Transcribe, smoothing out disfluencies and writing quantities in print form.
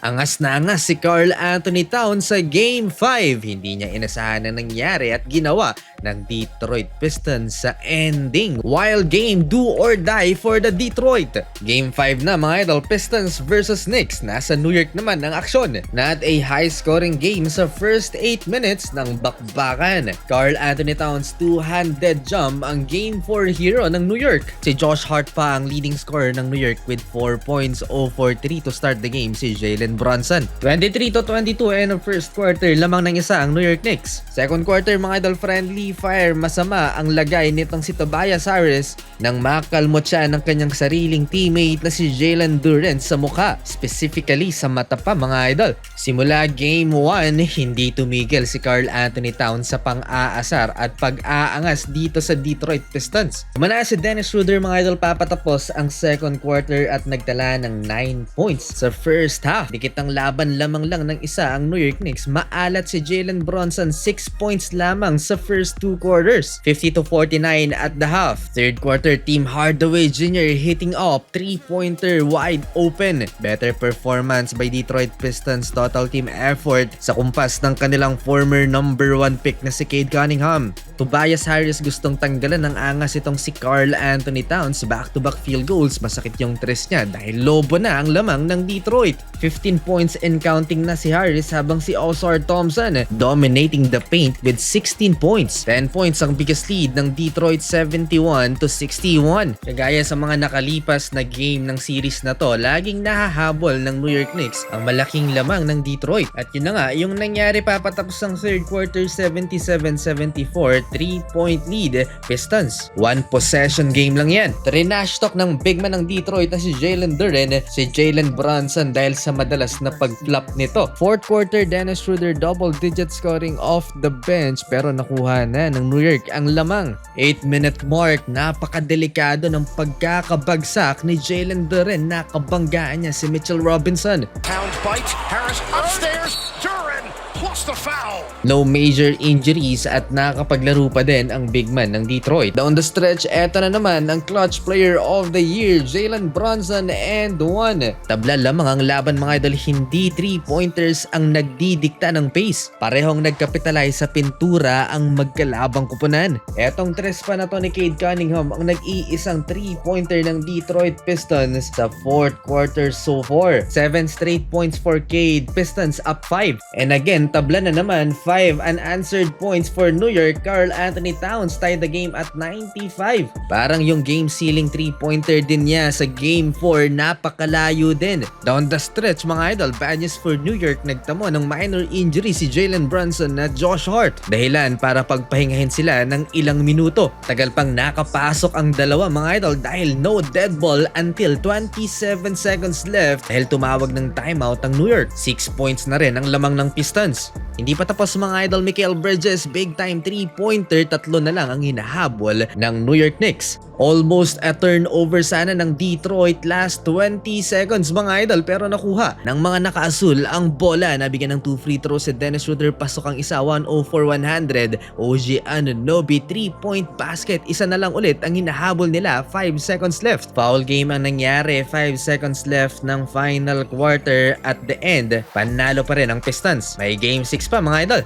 Angas na angas si Karl Anthony Towns sa Game 5. Hindi niya inasahan na nangyari at ginawa ng Detroit Pistons sa ending. Wild game, do or die for the Detroit. Game 5 na mga idol, Pistons versus Knicks. Nasa New York naman ang aksyon. Not a high-scoring game sa first 8 minutes ng bakbakan. Karl Anthony Towns two-handed jump ang Game 4 hero ng New York. Si Josh Hart pa ang leading scorer ng New York with 4 points, 0 for 3 to start the game si Jalen Brunson. 23-22 end of first quarter, lamang ng isa ang New York Knicks. Second quarter mga idol, friendly fire, masama ang lagay nitong si Tobias Harris nang makalmot siya ng kanyang sariling teammate na si Jalen Duren sa mukha, specifically sa mata pa mga idol. Simula Game 1, hindi tumigil si Karl Anthony Towns sa pang-aasar at pag-aangas dito sa Detroit Pistons. Umana si Dennis Schroeder mga idol, papatapos ang second quarter at nagtala ng 9 points sa first half. Dikit ang laban, lamang lang ng isa ang New York Knicks. Maalat si Jalen Brunson, 6 points lamang sa first 2 quarters, 50-49 at the half. Third quarter, Tim Hardaway Jr. hitting up 3-pointer wide open. Better performance by Detroit Pistons, total team effort sa kumpas ng kanilang former number 1 pick na si Cade Cunningham. Tobias Harris gustong tanggalan ng angas itong si Karl Anthony Towns. Back-to-back field goals, masakit yung tres niya dahil lobo na ang lamang ng Detroit. 15 points and counting na si Harris habang si Ausar Thompson dominating the paint with 16 points. 10 points ang biggest lead ng Detroit, 71-61. Kagaya sa mga nakalipas na game ng series na to, laging nahahabol ng New York Knicks ang malaking lamang ng Detroit. At yun na nga, yung nangyari papatapos ng third quarter, 77-74, 3-point lead Pistons. 1 possession game lang yan. Trinash talk ng big man ng Detroit na si Jalen Duren, si Jalen Brunson dahil sa madalas na pag-flop nito. Fourth quarter, Dennis Schroeder double-digit scoring off the bench pero nakuha na ng New York ang lamang. 8-minute mark, napakadelikado ng pagkakabagsak ni Jalen Duren. Nakabanggaan niya si Mitchell Robinson. Towns bites, Harris upstairs, Duren plus the foul. No major injuries at nakapaglaro pa din ang big man ng Detroit. Down the stretch, eto na naman ang clutch player of the year, Jalen Brunson and 1. Tabla lamang ang laban mga idol, hindi 3-pointers ang nagdidikta ng pace. Parehong nagkapitalize sa pintura ang magkalabang kupunan. Etong tres pa na to ni Cade Cunningham ang nag-iisang 3-pointer ng Detroit Pistons sa fourth quarter so far. 7 straight points for Cade, Pistons up 5. And again, tabla na naman, 5 unanswered points for New York. Karl Anthony Towns tied the game at 95. Parang yung game ceiling 3-pointer din niya sa Game 4, napakalayo din. Down the stretch mga idol, bad news for New York, nagtamo ng minor injury si Jalen Brunson at Josh Hart. Dahilan para pagpahingahin sila ng ilang minuto. Tagal pang nakapasok ang dalawa mga idol dahil no dead ball until 27 seconds left dahil tumawag ng timeout ang New York. 6 points na rin ang lamang ng Pistons. Hindi pa tapos mga idol, Mikal Bridges, big time 3-pointer, 3 na lang ang hinahabol ng New York Knicks. Almost a turnover sana ng Detroit last 20 seconds mga idol pero nakuha ng mga nakaasul ang bola. Nabigyan ng 2 free throws si Dennis Schroeder, pasok ang isa, 104-100. OG Anunoby 3-point basket, isa na lang ulit ang hinahabol nila, 5 seconds left. Foul game ang nangyari, 5 seconds left ng final quarter. At the end, panalo pa rin ang Pistons. May game 6 pa mga idol.